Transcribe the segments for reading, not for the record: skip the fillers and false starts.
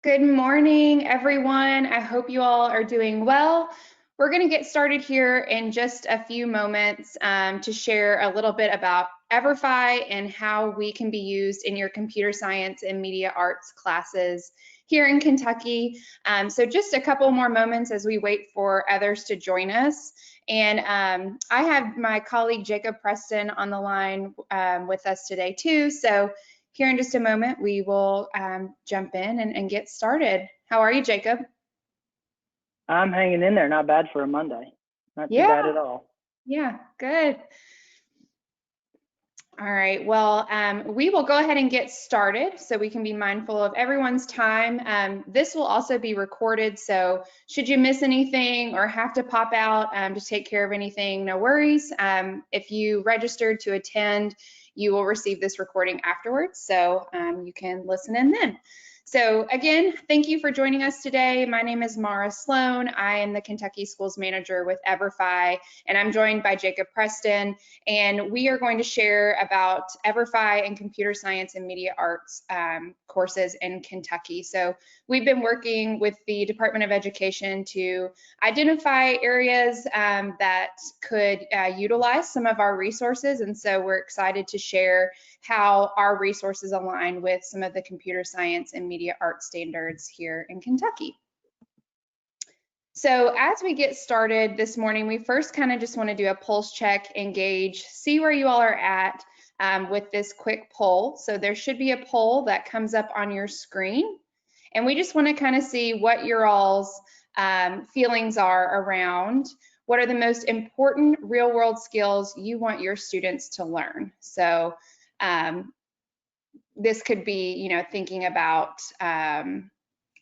Good morning, everyone. I hope you all are doing well. We're going to get started here in just a few moments to share a little bit about EVERFI and how we can be used in your computer science and media arts classes here in Kentucky. So just a couple more moments as we wait for others to join us. And I have my colleague Jacob Preston on the line with us today too. So here in just a moment, we will jump in and get started. How are you, Jacob? I'm hanging in there, not bad for a Monday. Not too bad Yeah, at all. yeah, good. All right, well, we will go ahead and get started so we can be mindful of everyone's time. This will also be recorded, so should you miss anything or have to pop out to take care of anything, no worries. If you registered to attend, you will receive this recording afterwards, so you can listen in then. So again, thank you for joining us today. My name is Mara Sloan. I am the Kentucky Schools Manager with EVERFI, and I'm joined by Jacob Preston, and we are going to share about EVERFI and computer science and media arts courses in Kentucky. So we've been working with the Department of Education to identify areas that could utilize some of our resources, and so we're excited to share how our resources align with some of the computer science and media arts standards here in Kentucky. So as we get started this morning, we first kind of just want to do a pulse check, engage, see where you all are at with this quick poll. So there should be a poll that comes up on your screen. And we just want to kind of see what your all's feelings are around what are the most important real world skills you want your students to learn. So this could be, you know, thinking about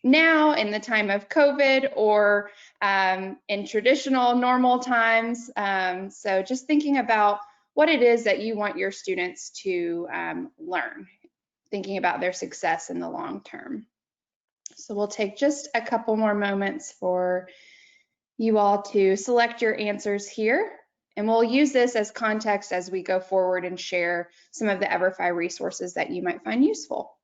now in the time of COVID or in traditional normal times. So just thinking about what it is that you want your students to learn, thinking about their success in the long term. So we'll take just a couple more moments for you all to select your answers here. And we'll use this as context as we go forward and share some of the EVERFI resources that you might find useful.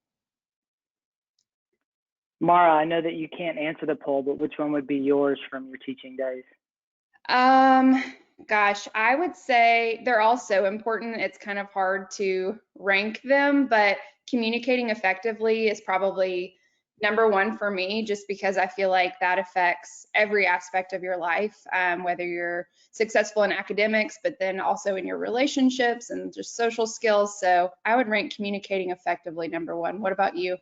Mara, I know that you can't answer the poll, but which one would be yours from your teaching days? Gosh, I would say they're all so important. It's kind of hard to rank them, but communicating effectively is probably number one for me, just because I feel like that affects every aspect of your life, whether you're successful in academics, but then also in your relationships and just social skills. So I would rank communicating effectively number one. What about you?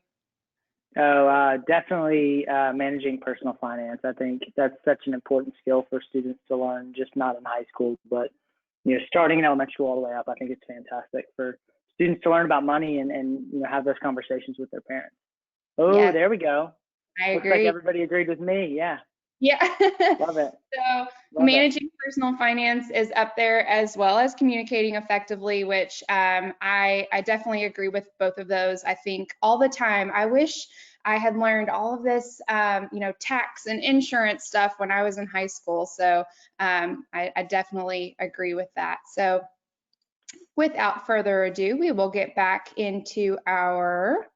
Definitely managing personal finance. I think that's such an important skill for students to learn, just not in high school, but starting in elementary school all the way up. I think it's fantastic for students to learn about money and have those conversations with their parents. Oh, Yeah, there we go. I Looks like agree. everybody agreed with me. Yeah, Yeah. love it. So Love it. managing personal finance is up there as well as communicating effectively, which I definitely agree with both of those. I think all the time, I wish I had learned all of this, tax and insurance stuff when I was in high school. So I definitely agree with that. So without further ado, we will get back into our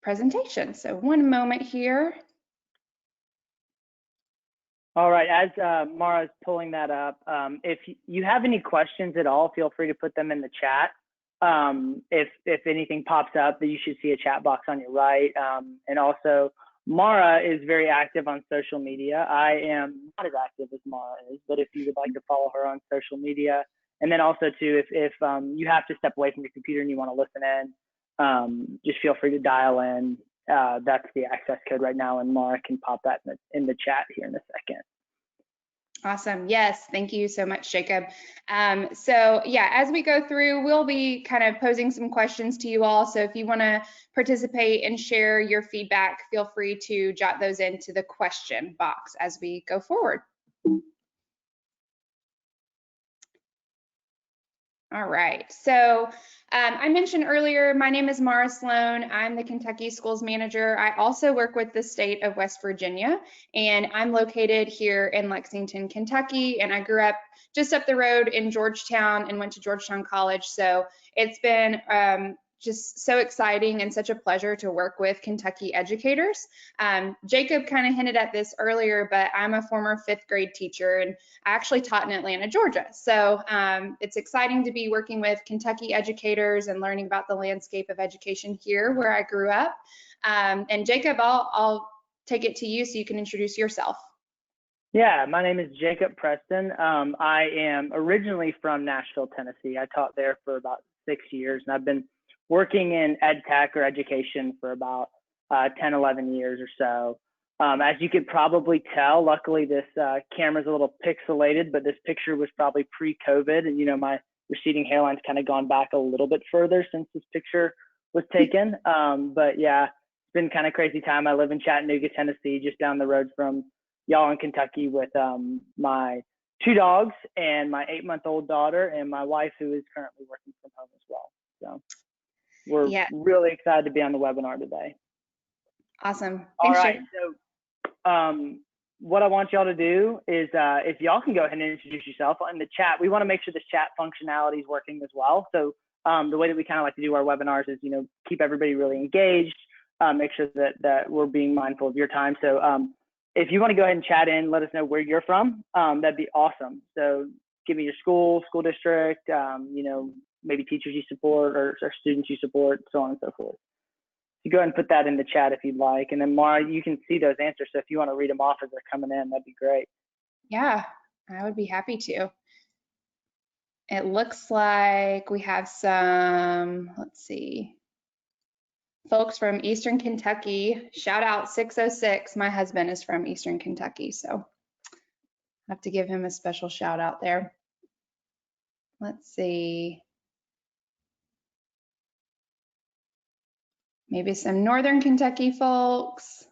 presentation. So one moment here. All right, as Mara's pulling that up, if you have any questions at all, feel free to put them in the chat. If anything pops up, you should see a chat box on your right. And also, Mara is very active on social media. I am not as active as Mara is, but if you would like to follow her on social media, and then also too, if you have to step away from your computer and you want to listen in, just feel free to dial in. That's the access code right now, and Mara can pop that in the chat here in a second. Awesome. Yes. Thank you so much, Jacob. So yeah, as we go through, we'll be kind of posing some questions to you all. So if you want to participate and share your feedback, feel free to jot those into the question box as we go forward. All right, so I mentioned earlier, my name is Mara Sloan. I'm the Kentucky Schools Manager. I also work with the state of West Virginia, and I'm located here in Lexington, Kentucky, and I grew up just up the road in Georgetown and went to Georgetown College. So it's been just so exciting and such a pleasure to work with Kentucky educators. Jacob kind of hinted at this earlier, but I'm a former 5th grade teacher and I actually taught in Atlanta, Georgia. So it's exciting to be working with Kentucky educators and learning about the landscape of education here where I grew up. And Jacob, I'll take it to you so you can introduce yourself. Yeah, my name is Jacob Preston. I am originally from Nashville, Tennessee. I taught there for about 6 years, and I've been working in ed tech or education for about 10, 11 years or so. As you could probably tell, luckily this camera's a little pixelated, but this picture was probably pre-COVID, and my receding hairline's kind of gone back a little bit further since this picture was taken. But yeah, it's been kind of crazy time. I live in Chattanooga, Tennessee, just down the road from y'all in Kentucky, with my 2 dogs and my 8-month-old daughter and my wife, who is currently working from home as well. So we're really excited to be on the webinar today. Awesome. All Thanks, right. So what I want y'all to do is if y'all can go ahead and introduce yourself in the chat. We want to make sure this chat functionality is working as well. So the way that we kind of like to do our webinars is, keep everybody really engaged, make sure that we're being mindful of your time. So if you want to go ahead and chat in, let us know where you're from. That'd be awesome. So give me your school district, maybe teachers you support or students you support, so on and so forth. You go ahead and put that in the chat if you'd like. And then Mara, you can see those answers. So if you want to read them off as they're coming in, that'd be great. Yeah, I would be happy to. It looks like we have some, let's see, folks from Eastern Kentucky. Shout out 606. My husband is from Eastern Kentucky, so I have to give him a special shout out there. Let's see. Maybe some Northern Kentucky folks.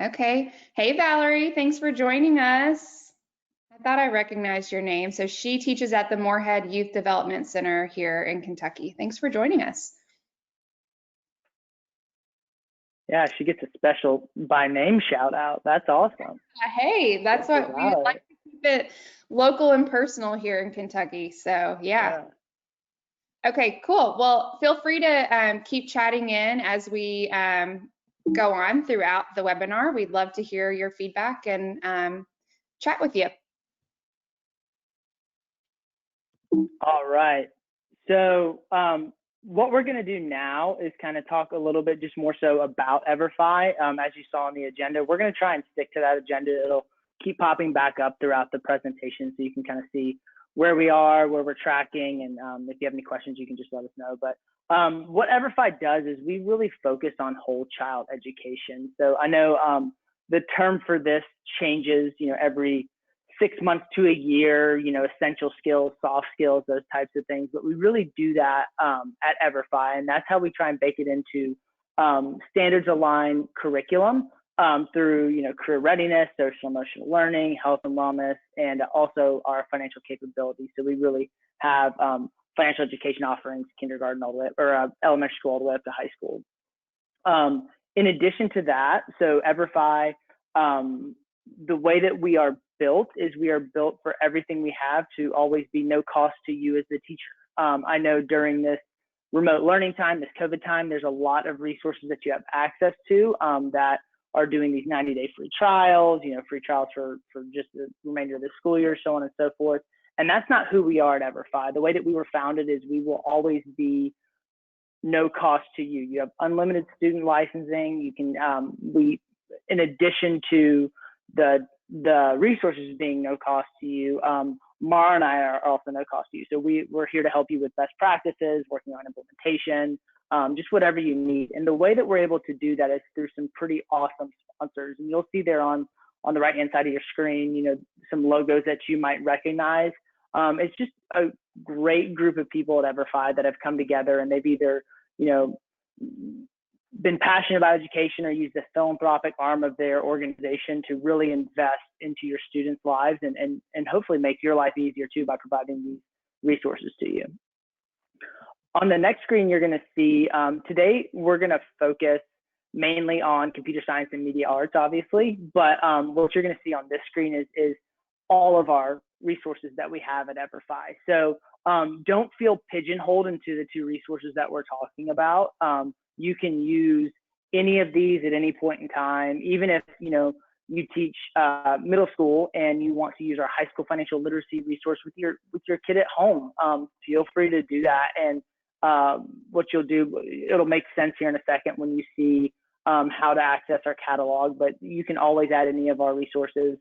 Okay. Hey, Valerie, thanks for joining us. I thought I recognized your name. So she teaches at the Moorhead Youth Development Center here in Kentucky. Thanks for joining us. Yeah, she gets a special by name shout out. That's awesome. Hey, that's what we like to keep it local and personal here in Kentucky. So yeah. Okay, cool. Well, feel free to keep chatting in as we go on throughout the webinar. We'd love to hear your feedback and chat with you. All right. So what we're going to do now is kind of talk a little bit just more so about EVERFI. As you saw on the agenda, we're going to try and stick to that agenda. It'll keep popping back up throughout the presentation so you can kind of see where we are, where we're tracking, and if you have any questions, you can just let us know. But what EVERFI does is we really focus on whole child education. So I know the term for this changes, every 6 months to a year, essential skills, soft skills, those types of things. But we really do that at EVERFI, and that's how we try and bake it into standards aligned curriculum through, career readiness, social emotional learning, health and wellness, and also our financial capabilities. So we really have financial education offerings, kindergarten all the way, or elementary school all the way up to high school. In addition to that, so EVERFI, the way that we are built is we are built for everything we have to always be no cost to you as the teacher. I know during this remote learning time, this COVID time, there's a lot of resources that you have access to that are doing these 90-day free trials, free trials for just the remainder of the school year, so on and so forth. And that's not who we are at EVERFI. The way that we were founded is we will always be no cost to you. You have unlimited student licensing. You can, in addition to the resources being no cost to you, Mara and I are also no cost to you. So we're here to help you with best practices, working on implementation, just whatever you need. And the way that we're able to do that is through some pretty awesome sponsors. And you'll see there on the right-hand side of your screen, some logos that you might recognize. It's just a great group of people at EVERFI that have come together, and they've either, been passionate about education or used the philanthropic arm of their organization to really invest into your students' lives and hopefully make your life easier too by providing these resources to you. On the next screen, you're going to see, today we're going to focus mainly on computer science and media arts, obviously, but what you're going to see on this screen is all of our resources that we have at EVERFI. So don't feel pigeonholed into the 2 resources that we're talking about. You can use any of these at any point in time, even if you teach middle school and you want to use our high school financial literacy resource with your kid at home. Feel free to do that. And what you'll do, it'll make sense here in a second when you see how to access our catalog, but you can always add any of our resources.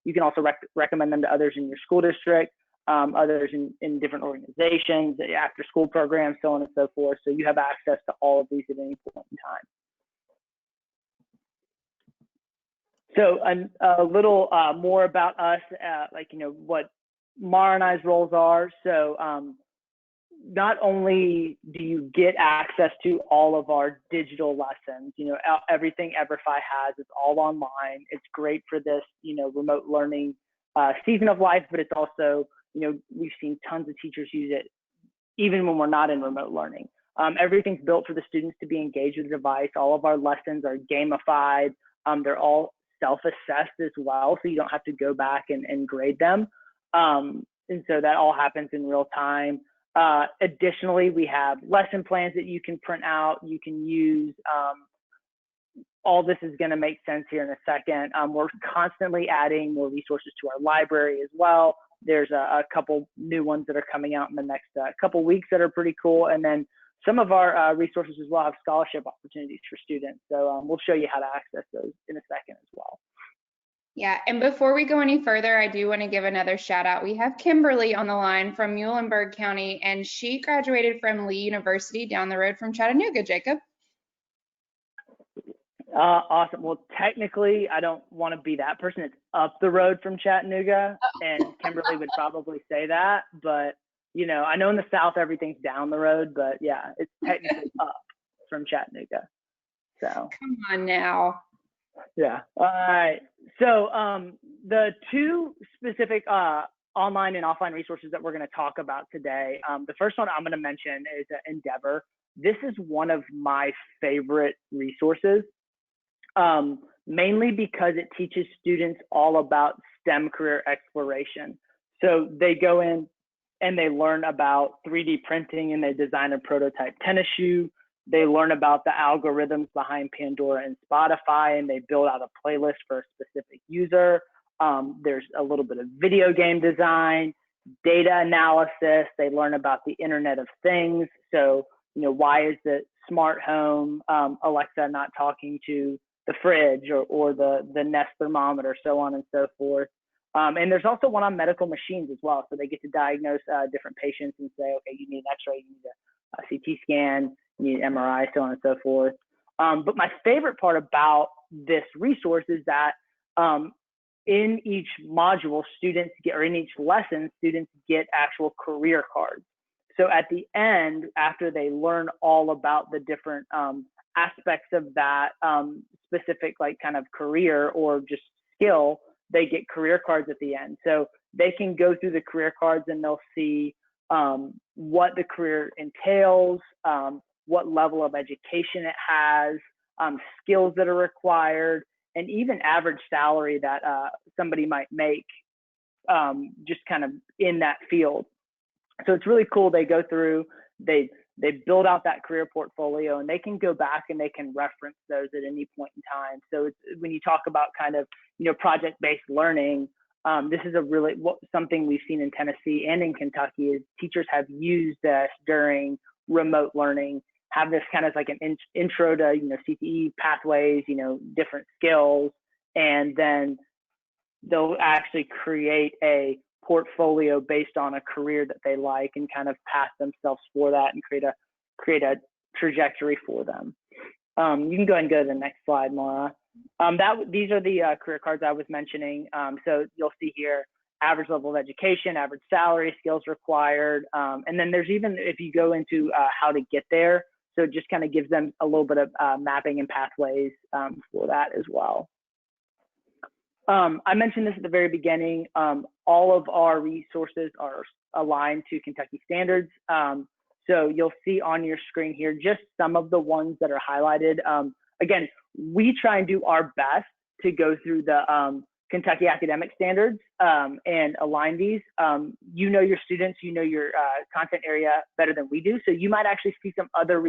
You can also recommend them to others in your school district, others in different organizations, after school programs, so on and so forth. So you have access to all of these at any point in time. So a little more about us, what Mara and I's roles are. So not only do you get access to all of our digital lessons, everything EVERFI has is all online. It's great for this, remote learning season of life, but it's also, we've seen tons of teachers use it even when we're not in remote learning. Everything's built for the students to be engaged with the device. All of our lessons are gamified. They're all self-assessed as well, so you don't have to go back and grade them. And so that all happens in real time. Additionally, we have lesson plans that you can print out, you can use. All this is going to make sense here in a second. We're constantly adding more resources to our library as well. There's a couple new ones that are coming out in the next couple weeks that are pretty cool. And then some of our resources as well have scholarship opportunities for students. So we'll show you how to access those in a second as well. Yeah, and before we go any further, I do want to give another shout out. We have Kimberly on the line from Muhlenberg County, and she graduated from Lee University down the road from Chattanooga, Jacob. Awesome. Well, technically, I don't want to be that person. It's up the road from Chattanooga, and Kimberly would probably say that. But, I know in the South, everything's down the road, but yeah, it's technically up from Chattanooga. So come on now. Yeah. All right. So the 2 specific online and offline resources that we're going to talk about today. The first one I'm going to mention is Endeavor. This is one of my favorite resources, mainly because it teaches students all about STEM career exploration. So they go in and they learn about 3D printing and they design a prototype tennis shoe. They learn about the algorithms behind Pandora and Spotify, and they build out a playlist for a specific user. There's a little bit of video game design, data analysis. They learn about the Internet of Things. So, why is the smart home Alexa not talking to the fridge or the Nest thermometer, so on and so forth. And there's also one on medical machines as well. So they get to diagnose different patients and say, okay, you need an X-ray, you need a CT scan, you need MRI, so on and so forth. But my favorite part about this resource is that in each module, students get, or in each lesson, students get actual career cards. So at the end, after they learn all about the different aspects of that specific kind of career or just skill, they get career cards at the end. So they can go through the career cards and they'll see what the career entails, what level of education it has, skills that are required, and even average salary that somebody might make just kind of in that field. So it's really cool. They go through, they build out that career portfolio, and they can go back and they can reference those at any point in time. So it's, when you talk about kind of, project-based learning, this is something we've seen in Tennessee and in Kentucky is teachers have used this during remote learning, have this kind of like an intro to, CTE pathways, different skills, and then they'll actually create a portfolio based on a career that they like and kind of path themselves for that and create a trajectory for them. You can go ahead and go to the next slide, Maura. These are the career cards I was mentioning. So you'll see here, average level of education, average salary, skills required. And then there's even, if you go into how to get there, so it just kind of gives them a little bit of mapping and pathways for that as well. I mentioned this at the very beginning. All of our resources are aligned to Kentucky standards. So you'll see on your screen here just some of the ones that are highlighted. Again, we try and do our best to go through the Kentucky academic standards and align these. You know your students, you know your content area better than we do. So you might actually see some other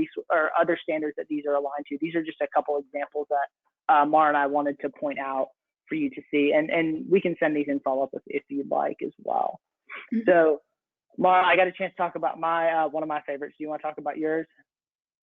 other standards that these are aligned to. These are just a couple examples that Mara and I wanted to point out for you to see. And we can send these in follow-up if you'd like as well. Mm-hmm. So Mara, I got a chance to talk about my one of my favorites. Do you want to talk about yours?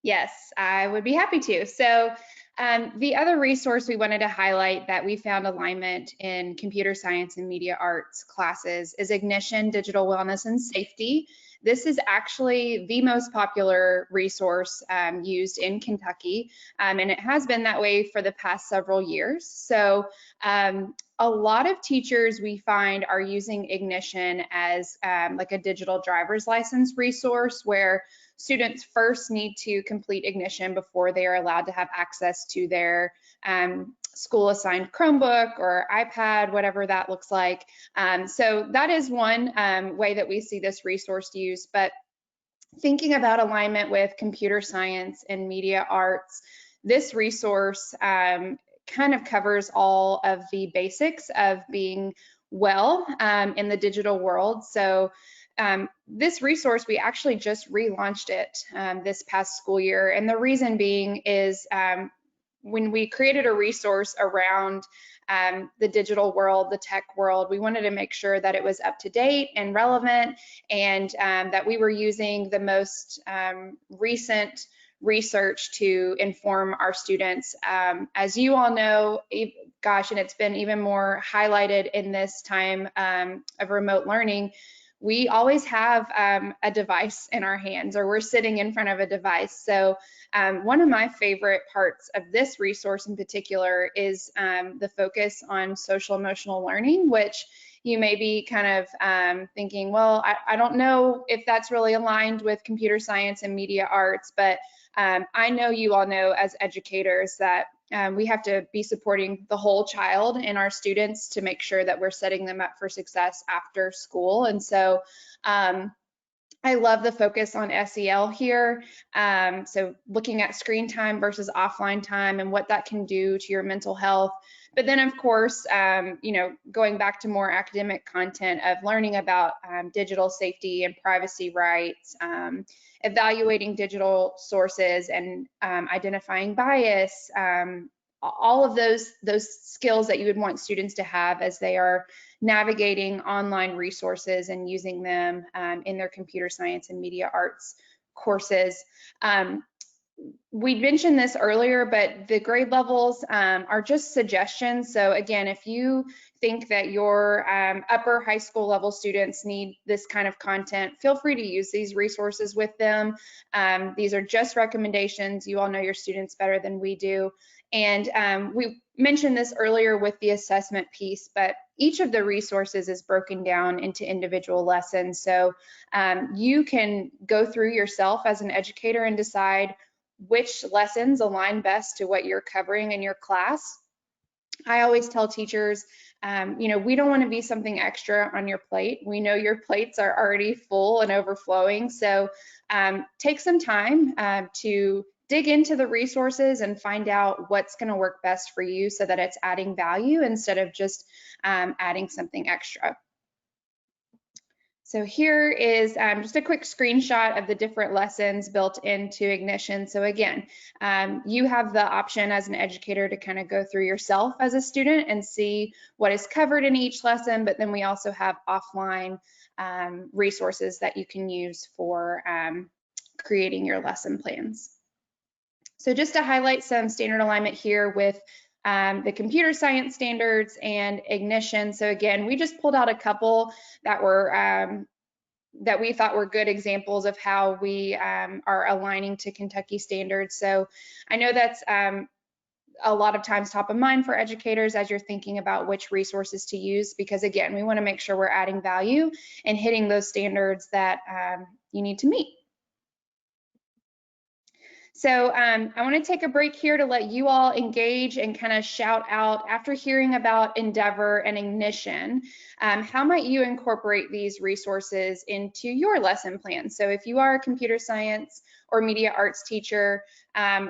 Yes, I would be happy to. So the other resource we wanted to highlight that we found alignment in computer science and media arts classes is Ignition Digital Wellness and Safety. This is actually the most popular resource used in Kentucky, and it has been that way for the past several years. So a lot of teachers we find are using Ignition as like a digital driver's license resource where students first need to complete Ignition before they are allowed to have access to their school assigned Chromebook or iPad, whatever that looks like. So that is one way that we see this resource used. But thinking about alignment with computer science and media arts, this resource kind of covers all of the basics of being well in the digital world. So this resource, we actually just relaunched it this past school year. And the reason being is when we created a resource around the digital world, the tech world, we wanted to make sure that it was up to date and relevant, and that we were using the most recent research to inform our students. As you all know, gosh, and it's been even more highlighted in this time of remote learning, we always have a device in our hands, or we're sitting in front of a device. So one of my favorite parts of this resource in particular is the focus on social emotional learning, which you may be kind of thinking, well, I don't know if that's really aligned with computer science and media arts, but I know you all know as educators that we have to be supporting the whole child and our students to make sure that we're setting them up for success after school. And so I love the focus on SEL here. So looking at screen time versus offline time and what that can do to your mental health. But then, of course, you know, going back to more academic content of learning about digital safety and privacy rights, evaluating digital sources and identifying bias, all of those skills that you would want students to have as they are navigating online resources and using them in their computer science and media arts courses. We mentioned this earlier, but the grade levels are just suggestions. So again, if you think that your upper high school level students need this kind of content, feel free to use these resources with them. These are just recommendations. You all know your students better than we do. And we mentioned this earlier with the assessment piece, but each of the resources is broken down into individual lessons. So you can go through yourself as an educator and decide which lessons align best to what you're covering in your class. I always tell teachers, you know, we don't want to be something extra on your plate. We know your plates are already full and overflowing. So take some time to dig into the resources and find out what's going to work best for you so that it's adding value instead of just adding something extra. So here is just a quick screenshot of the different lessons built into Ignition. So again, you have the option as an educator to kind of go through yourself as a student and see what is covered in each lesson, but then we also have offline resources that you can use for creating your lesson plans. So just to highlight some standard alignment here with the computer science standards and Ignition. So again, we just pulled out a couple that were that we thought were good examples of how we are aligning to Kentucky standards. So I know that's a lot of times top of mind for educators as you're thinking about which resources to use, because again, we want to make sure we're adding value and hitting those standards that you need to meet. So I want to take a break here to let you all engage and kind of shout out, after hearing about Endeavor and Ignition, how might you incorporate these resources into your lesson plan? So if you are a computer science or media arts teacher,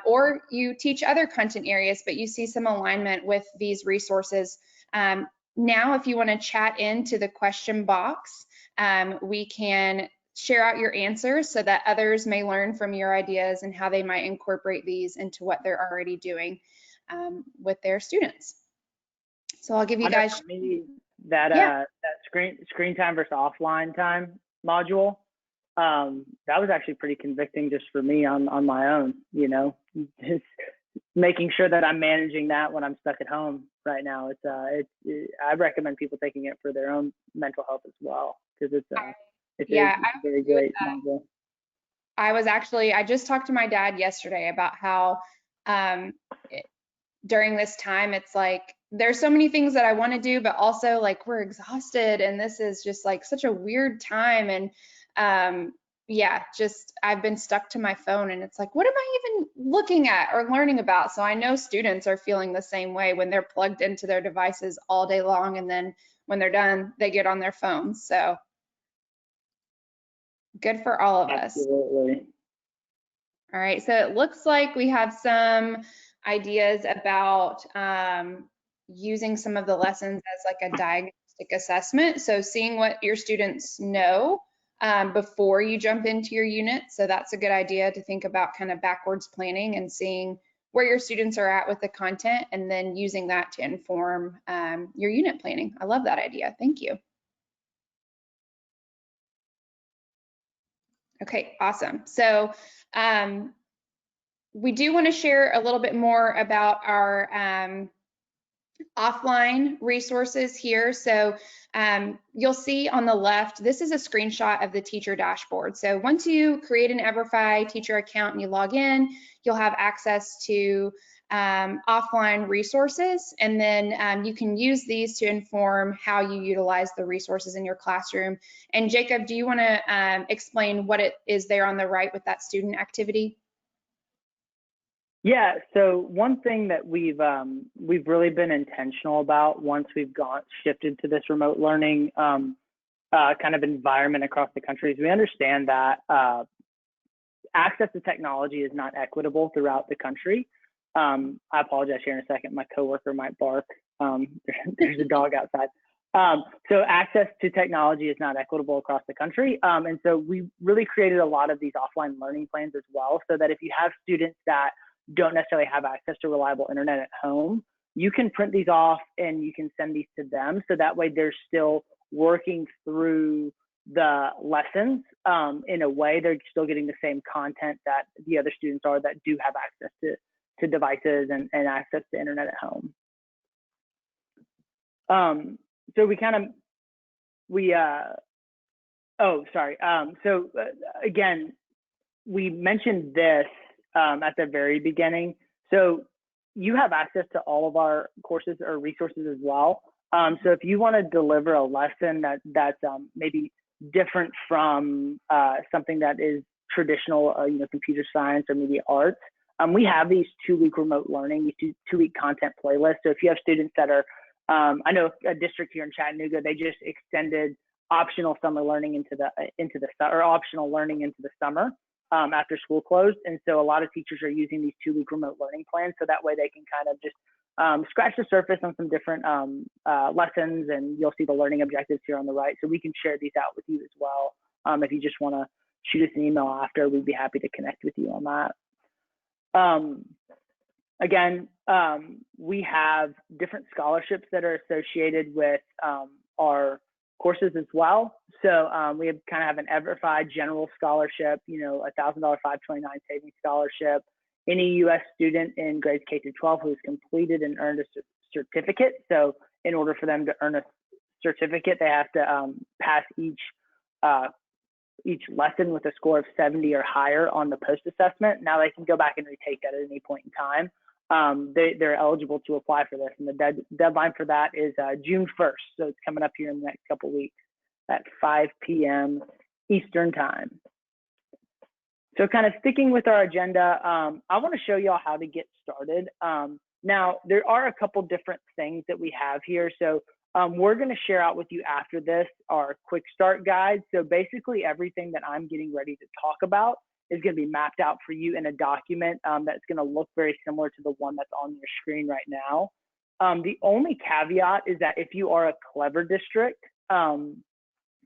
or you teach other content areas, but you see some alignment with these resources, Now, if you want to chat into the question box, we can share out your answers so that others may learn from your ideas and how they might incorporate these into what they're already doing with their students. So I'll give you I know guys. for me, that Yeah. that screen time versus offline time module, that was actually pretty convicting just for me on my own, you know, just making sure that I'm managing that when I'm stuck at home right now. I recommend people taking it for their own mental health as well, because it's Yeah, a very great module. I just talked to my dad yesterday about how during this time, it's like there's so many things that I want to do, but also like we're exhausted and this is just like such a weird time. And yeah, just I've been stuck to my phone and it's like, what am I even looking at or learning about? So I know students are feeling the same way when they're plugged into their devices all day long. And then when they're done, they get on their phones. So good for all of us. Absolutely. All right, so it looks like we have some ideas about using some of the lessons as like a diagnostic assessment. So seeing what your students know before you jump into your unit. So that's a good idea to think about, kind of backwards planning and seeing where your students are at with the content and then using that to inform your unit planning. I love that idea. Thank you. Okay, awesome. So we do want to share a little bit more about our offline resources here. So you'll see on the left, this is a screenshot of the teacher dashboard. So once you create an EVERFI teacher account and you log in, you'll have access to offline resources, and then you can use these to inform how you utilize the resources in your classroom. And Jacob, do you want to explain what it is there on the right with that student activity? Yeah, so one thing that we've really been intentional about once we've shifted to this remote learning kind of environment across the country is we understand that access to technology is not equitable throughout the country. I apologize here in a second. My coworker might bark. There's a dog outside. So access to technology is not equitable across the country. And so we really created a lot of these offline learning plans as well, so that if you have students that don't necessarily have access to reliable internet at home, you can print these off and you can send these to them. So that way they're still working through the lessons in a way they're still getting the same content that the other students are that do have access to devices and access to internet at home. So again, we mentioned this at the very beginning. So you have access to all of our courses or resources as well. So if you want to deliver a lesson that's maybe different from something that is traditional, computer science or media arts, we have these 2-week remote learning, these 2-week content playlists. So if you have students that are, I know a district here in Chattanooga, they just extended optional summer learning into optional learning into the summer. After school closed. And so a lot of teachers are using these 2-week remote learning plans. So that way they can kind of just scratch the surface on some different lessons, and you'll see the learning objectives here on the right. So we can share these out with you as well. If you just want to shoot us an email after, we'd be happy to connect with you on that. Again, we have different scholarships that are associated with our courses as well. So we have kind of have an EVERFI general scholarship, $1,000 529 savings scholarship. Any U.S. student in grades K through 12 who has completed and earned a certificate. So in order for them to earn a certificate, they have to pass each lesson with a score of 70 or higher on the post assessment. Now they can go back and retake that at any point in time. They're eligible to apply for this, and the deadline for that is June 1st. So it's coming up here in the next couple of weeks at 5 p.m. Eastern time. So kind of sticking with our agenda, I want to show y'all how to get started. Now, there are a couple different things that we have here. So we're going to share out with you after this our quick start guide. So basically everything that I'm getting ready to talk about is going to be mapped out for you in a document that's going to look very similar to the one that's on your screen right now. The only caveat is that if you are a Clever district,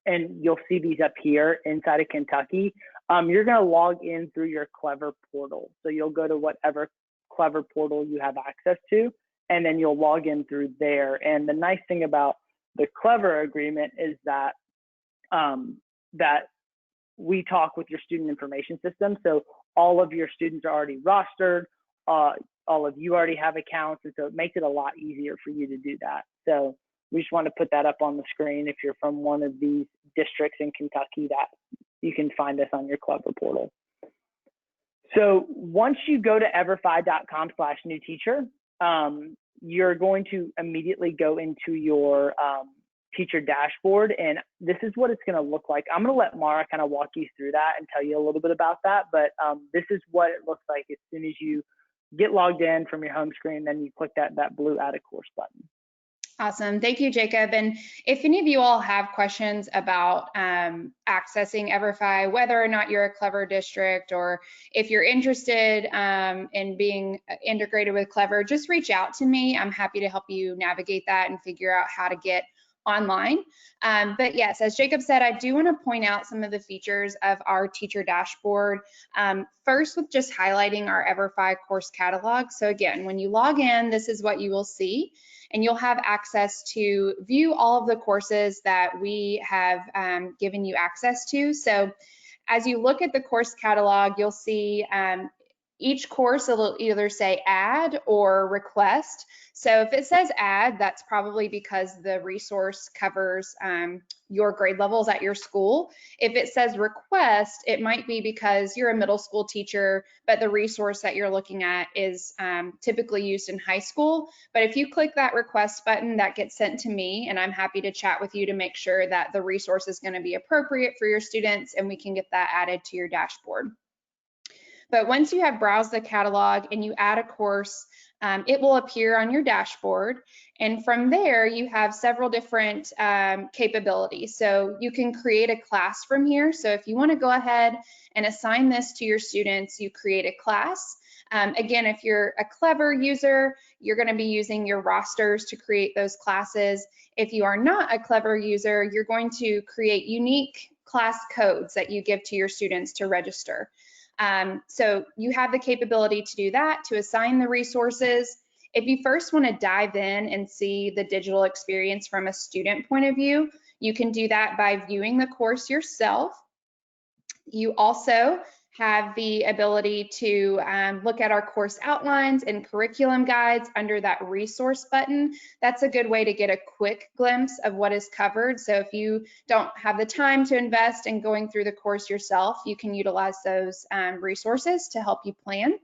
and you'll see these up here inside of Kentucky, you're going to log in through your Clever portal. So you'll go to whatever Clever portal you have access to, and then you'll log in through there. And the nice thing about the Clever agreement is that that we talk with your student information system. So all of your students are already rostered. All of you already have accounts, and so it makes it a lot easier for you to do that. So we just want to put that up on the screen. If you're from one of these districts in Kentucky, that you can find us on your Clever portal. So once you go to everfi.com/new teacher, you're going to immediately go into your teacher dashboard, and this is what it's going to look like. I'm going to let Mara kind of walk you through that and tell you a little bit about that, but this is what it looks like as soon as you get logged in from your home screen. Then you click that blue add a course button. Awesome. Thank you, Jacob. And if any of you all have questions about accessing EVERFI, whether or not you're a Clever district, or if you're interested in being integrated with Clever, just reach out to me. I'm happy to help you navigate that and figure out how to get online. But yes, as Jacob said, I do want to point out some of the features of our teacher dashboard. First, with just highlighting our EVERFI course catalog. So again, when you log in, this is what you will see, and you'll have access to view all of the courses that we have given you access to. So as you look at the course catalog, you'll see each course, it'll either say add or request. So if it says add, that's probably because the resource covers your grade levels at your school. If it says request, it might be because you're a middle school teacher, but the resource that you're looking at is typically used in high school. But if you click that request button, that gets sent to me, and I'm happy to chat with you to make sure that the resource is going to be appropriate for your students, and we can get that added to your dashboard. But once you have browsed the catalog and you add a course, it will appear on your dashboard. And from there, you have several different capabilities. So you can create a class from here. So if you want to go ahead and assign this to your students, you create a class. Again, if you're a Clever user, you're going to be using your rosters to create those classes. If you are not a Clever user, you're going to create unique class codes that you give to your students to register. So you have the capability to do that, to assign the resources. If you first want to dive in and see the digital experience from a student point of view, you can do that by viewing the course yourself. You also have the ability to look at our course outlines and curriculum guides under that resource button. That's a good way to get a quick glimpse of what is covered. So if you don't have the time to invest in going through the course yourself, you can utilize those resources to help you plan.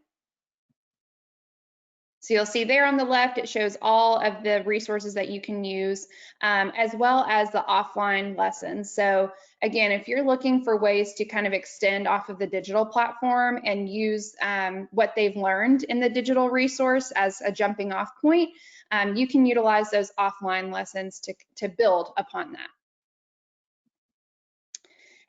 So you'll see there on the left, it shows all of the resources that you can use, as well as the offline lessons. So again, if you're looking for ways to kind of extend off of the digital platform and use what they've learned in the digital resource as a jumping off point, you can utilize those offline lessons to build upon that.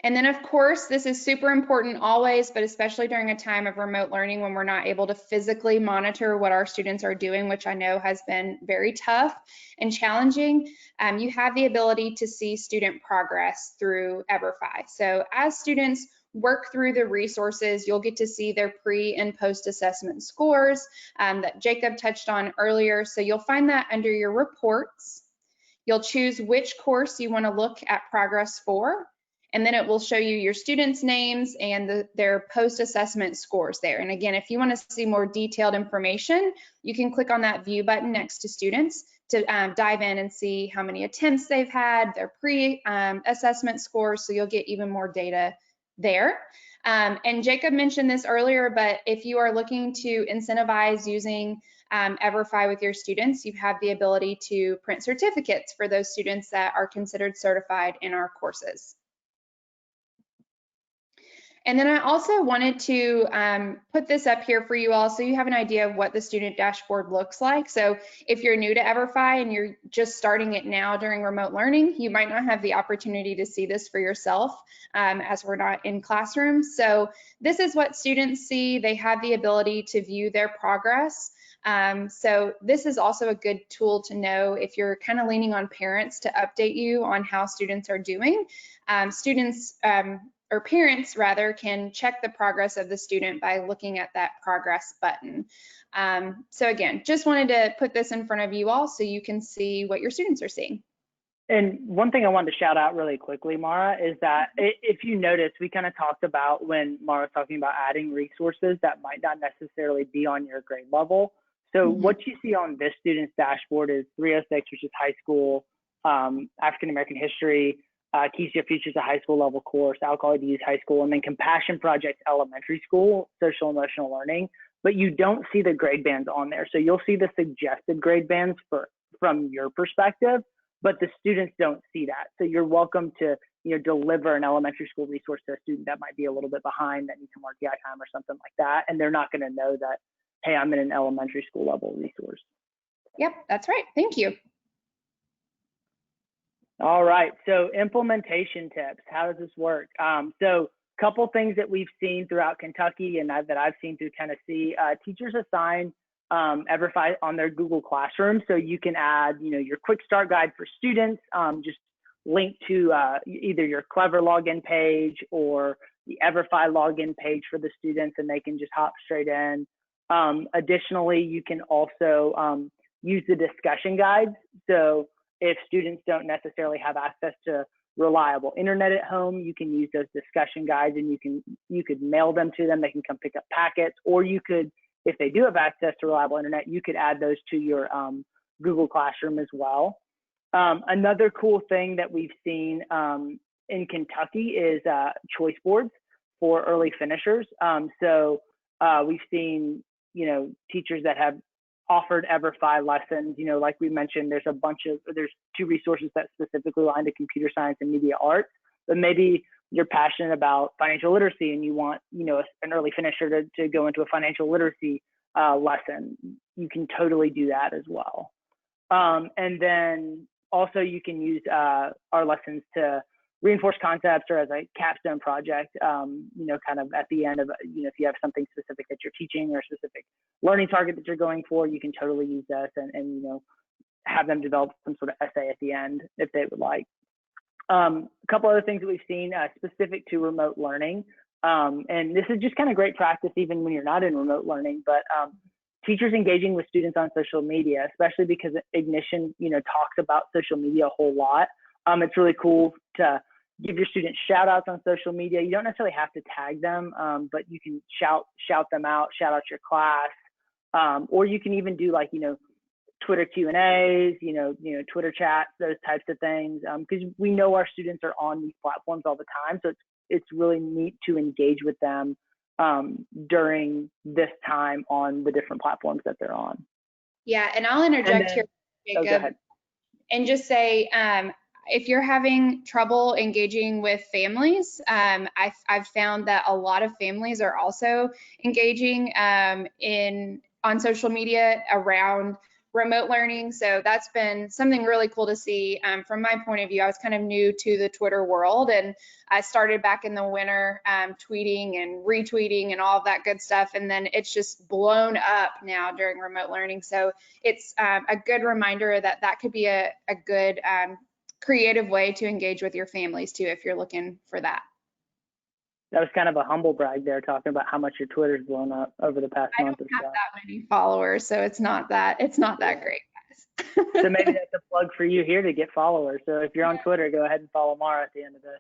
And then of course, this is super important always, but especially during a time of remote learning when we're not able to physically monitor what our students are doing, which I know has been very tough and challenging. You have the ability to see student progress through EVERFI. So as students work through the resources, you'll get to see their pre and post assessment scores that Jacob touched on earlier. So you'll find that under your reports. You'll choose which course you want to look at progress for, and then it will show you your students' names and their post-assessment scores there. And again, if you want to see more detailed information, you can click on that view button next to students to dive in and see how many attempts they've had, their pre-assessment scores, so you'll get even more data there. And Jacob mentioned this earlier, but if you are looking to incentivize using EVERFI with your students, you have the ability to print certificates for those students that are considered certified in our courses. And then I also wanted to put this up here for you all so you have an idea of what the student dashboard looks like. So if you're new to EVERFI and you're just starting it now during remote learning, you might not have the opportunity to see this for yourself as we're not in classrooms. So this is what students see. They have the ability to view their progress. So this is also a good tool to know if you're kind of leaning on parents to update you on how students are doing. Students or parents rather can check the progress of the student by looking at that progress button. So again, just wanted to put this in front of you all so you can see what your students are seeing. And one thing I wanted to shout out really quickly, Mara, is that if you notice, we kind of talked about when Mara was talking about adding resources that might not necessarily be on your grade level. So what you see on this student's dashboard is 306, which is high school, African American history, Keys to Your Future is a high school level course, Alcohol Abuse high school, and then Compassion Project elementary school, social emotional learning. But you don't see the grade bands on there. So you'll see the suggested grade bands from your perspective, but the students don't see that. So you're welcome to, deliver an elementary school resource to a student that might be a little bit behind, that needs some RTI time or something like that. And they're not going to know that, hey, I'm in an elementary school level resource. Yep, that's right. Thank you. All right. So implementation tips. How does this work? So a couple things that we've seen throughout Kentucky and that I've seen through Tennessee, teachers assign EVERFI on their Google Classroom. So you can add, your quick start guide for students, just link to either your Clever login page or the EVERFI login page for the students, and they can just hop straight in. Additionally, you can also use the discussion guides. So if students don't necessarily have access to reliable internet at home, you can use those discussion guides, and you could mail them to them. They can come pick up packets, or you could, if they do have access to reliable internet, you could add those to your Google Classroom as well. Another cool thing that we've seen in Kentucky is choice boards for early finishers. So we've seen, teachers that have offered EVERFI lessons, like we mentioned, there's 2 resources that specifically align to computer science and media arts, but maybe you're passionate about financial literacy and you want, an early finisher to go into a financial literacy lesson. You can totally do that as well. And then also you can use our lessons to reinforce concepts or as a capstone project, kind of at the end of, if you have something specific that you're teaching or a specific learning target that you're going for, you can totally use this and have them develop some sort of essay at the end if they would like. A couple other things that we've seen specific to remote learning. And this is just kind of great practice even when you're not in remote learning, but teachers engaging with students on social media, especially because Ignition, talks about social media a whole lot. It's really cool to give your students shout outs on social media. You don't necessarily have to tag them, but you can shout them out, shout out your class, or you can even do Twitter Q&As, Twitter chats, those types of things, because we know our students are on these platforms all the time. So it's really neat to engage with them during this time on the different platforms that they're on. Yeah, and I'll interject here, Jacob, and just say, if you're having trouble engaging with families, I've found that a lot of families are also engaging on social media around remote learning. So that's been something really cool to see. From my point of view, I was kind of new to the Twitter world, and I started back in the winter tweeting and retweeting and all of that good stuff. And then it's just blown up now during remote learning. So it's a good reminder that could be a good creative way to engage with your families too, if you're looking for that. That was kind of a humble brag there, talking about how much your Twitter's blown up over the past month or so. I don't have that many followers, so it's not that great, guys. So maybe that's a plug for you here to get followers. So if you're on Twitter, go ahead and follow Mara at the end of this.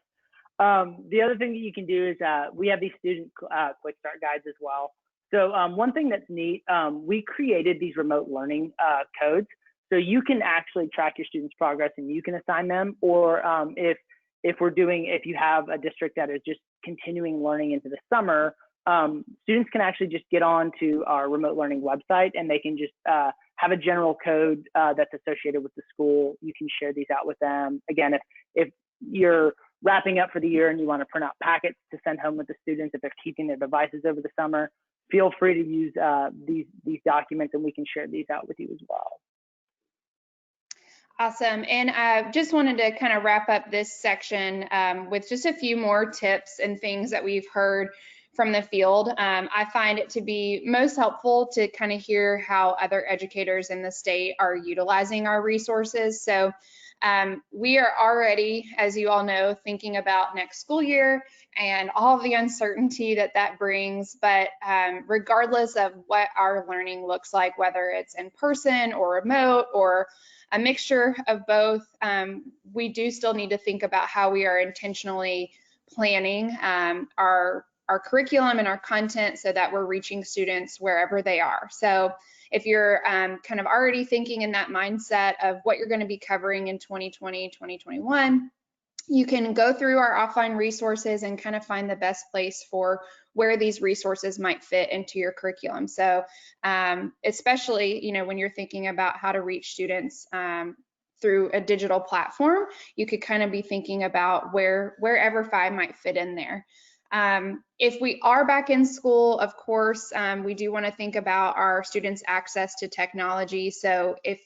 The other thing that you can do is we have these student quick start guides as well. So one thing that's neat, we created these remote learning codes. So you can actually track your students' progress and you can assign them, or if you have a district that is just continuing learning into the summer, students can actually just get on to our remote learning website and they can just have a general code that's associated with the school. You can share these out with them. Again, if you're wrapping up for the year and you want to print out packets to send home with the students, if they're keeping their devices over the summer, feel free to use these documents and we can share these out with you as well. Awesome. And I just wanted to kind of wrap up this section with just a few more tips and things that we've heard from the field. I find it to be most helpful to kind of hear how other educators in the state are utilizing our resources. So we are already, as you all know, thinking about next school year and all of the uncertainty that that brings. But regardless of what our learning looks like, whether it's in person or remote or a mixture of both, we do still need to think about how we are intentionally planning our curriculum and our content so that we're reaching students wherever they are. So if you're kind of already thinking in that mindset of what you're going to be covering in 2020, 2021, you can go through our offline resources and kind of find the best place for where these resources might fit into your curriculum. So especially, you know, when you're thinking about how to reach students through a digital platform, you could kind of be thinking about where EVERFI might fit in there. If we are back in school, of course, we do want to think about our students' access to technology. So if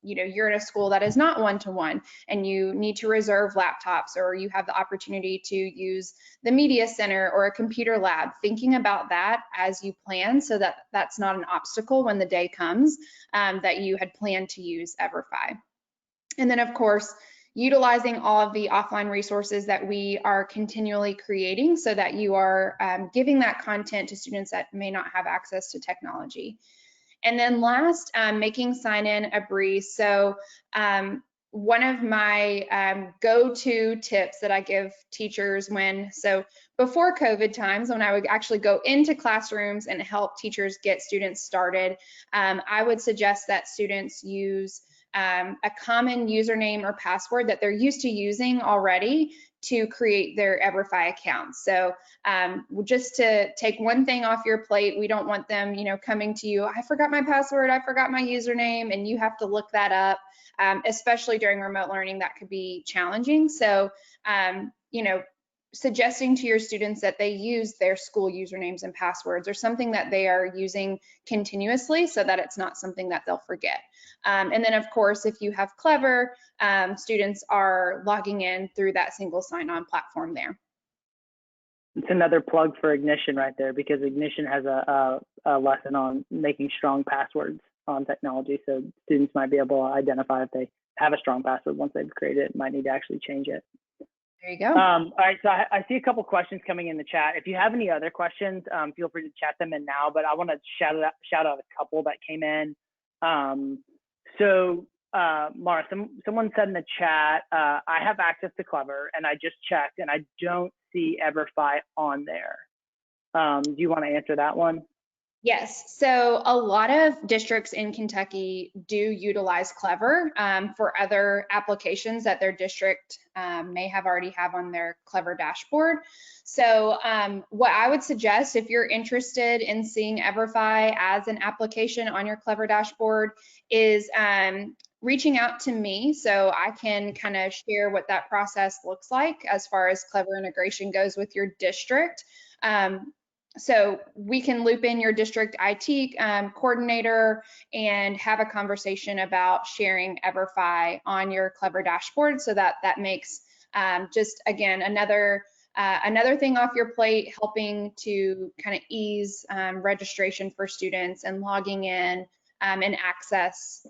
you know, you're in a school that is not one-to-one and you need to reserve laptops, or you have the opportunity to use the media center or a computer lab, thinking about that as you plan so that that's not an obstacle when the day comes that you had planned to use EVERFI. And then of course, utilizing all of the offline resources that we are continually creating so that you are giving that content to students that may not have access to technology. And then last, making sign-in a breeze. So one of my go-to tips that I give teachers so before COVID times, when I would actually go into classrooms and help teachers get students started, I would suggest that students use a common username or password that they're used to using already to create their EVERFI accounts. So just to take one thing off your plate, we don't want them, you know, coming to you, I forgot my password, I forgot my username, and you have to look that up, especially during remote learning, that could be challenging. So, you know, suggesting to your students that they use their school usernames and passwords or something that they are using continuously so that it's not something that they'll forget. And then of course, if you have Clever, students are logging in through that single sign-on platform there. It's another plug for Ignition right there, because Ignition has a lesson on making strong passwords on technology. So students might be able to identify if they have a strong password once they've created it, might need to actually change it. There you go. All right, so I see a couple questions coming in the chat. If you have any other questions, feel free to chat them in now, but I want to shout out a couple that came in. Mara, someone said in the chat, I have access to Clever and I just checked and I don't see EVERFI on there. Do you want to answer that one? Yes, so a lot of districts in Kentucky do utilize Clever for other applications that their district may have already have on their Clever dashboard. So what I would suggest, if you're interested in seeing EVERFI as an application on your Clever dashboard, is reaching out to me so I can kind of share what that process looks like as far as Clever integration goes with your district. So we can loop in your district IT coordinator and have a conversation about sharing EVERFI on your Clever dashboard, so that makes just, again, another thing off your plate, helping to kind of ease registration for students and logging in and access,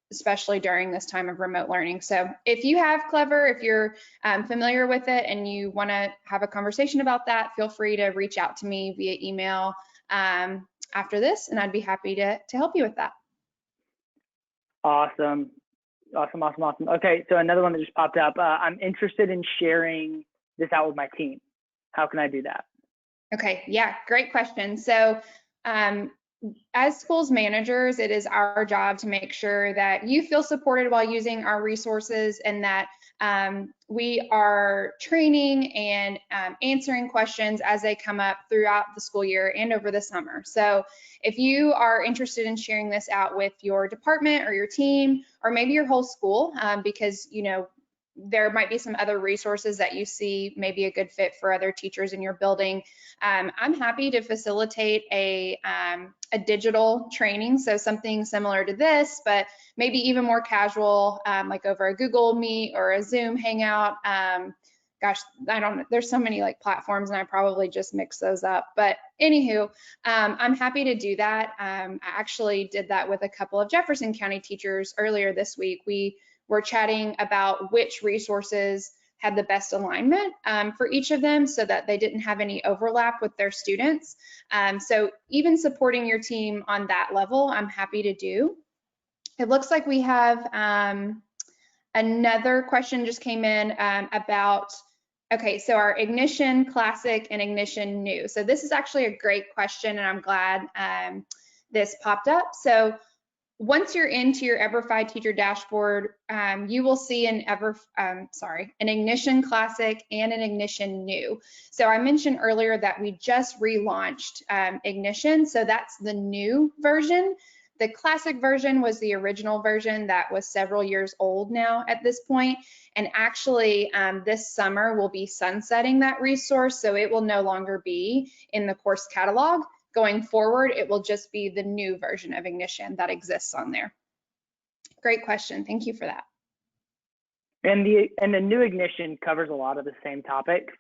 especially during this time of remote learning. So if you have Clever, if you're familiar with it and you want to have a conversation about that, feel free to reach out to me via email after this, and I'd be happy to help you with that. Awesome. Okay, so another one that just popped up. I'm interested in sharing this out with my team. How can I do that? Okay, yeah, great question. So as schools managers, it is our job to make sure that you feel supported while using our resources, and that we are training and answering questions as they come up throughout the school year and over the summer. So if you are interested in sharing this out with your department or your team, or maybe your whole school, because you know there might be some other resources that you see may be a good fit for other teachers in your building, I'm happy to facilitate a digital training. So something similar to this, but maybe even more casual, like over a Google Meet or a Zoom Hangout, gosh, I don't know, there's so many like platforms and I probably just mix those up. But anywho, I'm happy to do that. I actually did that with a couple of Jefferson County teachers earlier this week. We were chatting about which resources had the best alignment for each of them so that they didn't have any overlap with their students. So even supporting your team on that level, I'm happy to do. It looks like we have another question just came in about, okay, so our Ignition Classic and Ignition New. So this is actually a great question and I'm glad this popped up. So once you're into your EVERFI teacher dashboard, you will see an Ignition Classic and an Ignition New. So I mentioned earlier that we just relaunched Ignition, so that's the new version. The classic version was the original version that was several years old now at this point. And actually this summer we'll be sunsetting that resource, so it will no longer be in the course catalog. Going forward, it will just be the new version of Ignition that exists on there. Great question. Thank you for that. And the new Ignition covers a lot of the same topics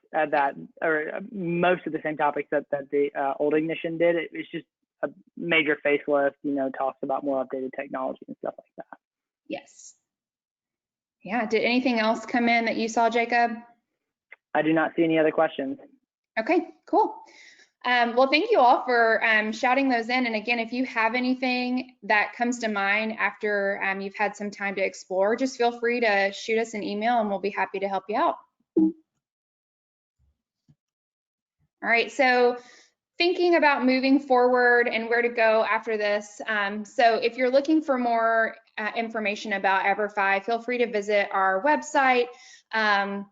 most of the same topics that the old Ignition did. It's just a major facelift, talks about more updated technology and stuff like that. Yes. Yeah. Did anything else come in that you saw, Jacob? I do not see any other questions. Okay, cool. Well, thank you all for shouting those in. And again, if you have anything that comes to mind after you've had some time to explore, just feel free to shoot us an email and we'll be happy to help you out. All right, so thinking about moving forward and where to go after this. So if you're looking for more information about EVERFI, feel free to visit our website. And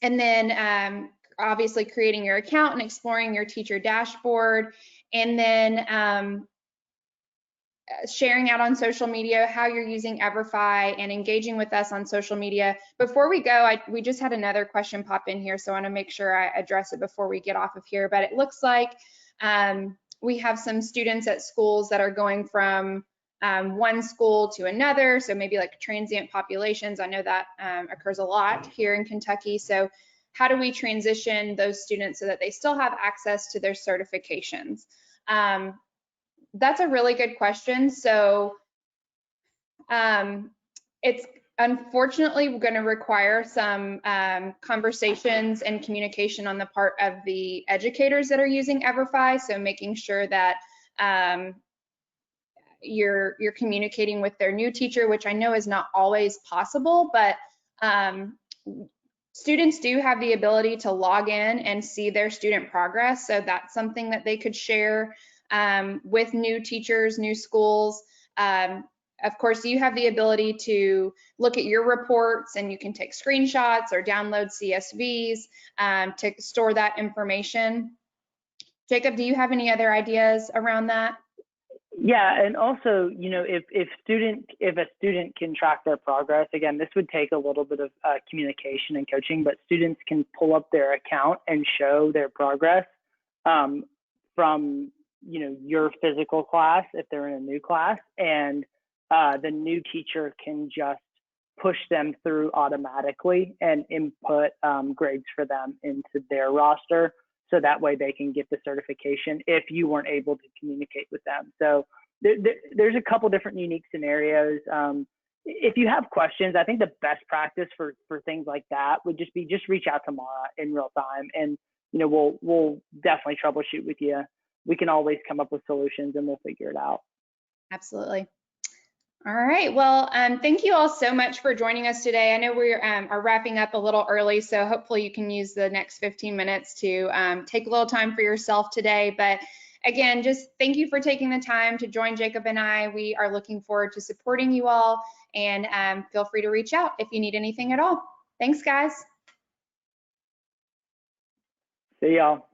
then obviously creating your account and exploring your teacher dashboard, and then sharing out on social media how you're using EVERFI and engaging with us on social media. Before we go, we just had another question pop in here, so I want to make sure I address it before we get off of here. But it looks like we have some students at schools that are going from one school to another, so maybe like transient populations. I know that occurs a lot here in Kentucky. So how do we transition those students so that they still have access to their certifications? That's a really good question. So it's unfortunately going to require some conversations and communication on the part of the educators that are using EVERFI. So making sure that you're communicating with their new teacher, which I know is not always possible, but students do have the ability to log in and see their student progress. So that's something that they could share with new teachers, new schools. Of course, you have the ability to look at your reports and you can take screenshots or download CSVs to store that information. Jacob, do you have any other ideas around that? Yeah, and also, if a student can track their progress, again, this would take a little bit of communication and coaching, but students can pull up their account and show their progress from, your physical class if they're in a new class, and the new teacher can just push them through automatically and input grades for them into their roster. So that way they can get the certification if you weren't able to communicate with them. So there's a couple different unique scenarios. If you have questions, I think the best practice for things like that would just be reach out to Mara in real time, and we'll definitely troubleshoot with you. We can always come up with solutions and we'll figure it out. Absolutely. All right, well, thank you all so much for joining us today. I know we are wrapping up a little early, so hopefully you can use the next 15 minutes to take a little time for yourself today. But again, just thank you for taking the time to join Jacob and I. We are looking forward to supporting you all, and feel free to reach out if you need anything at all. Thanks, guys. See y'all.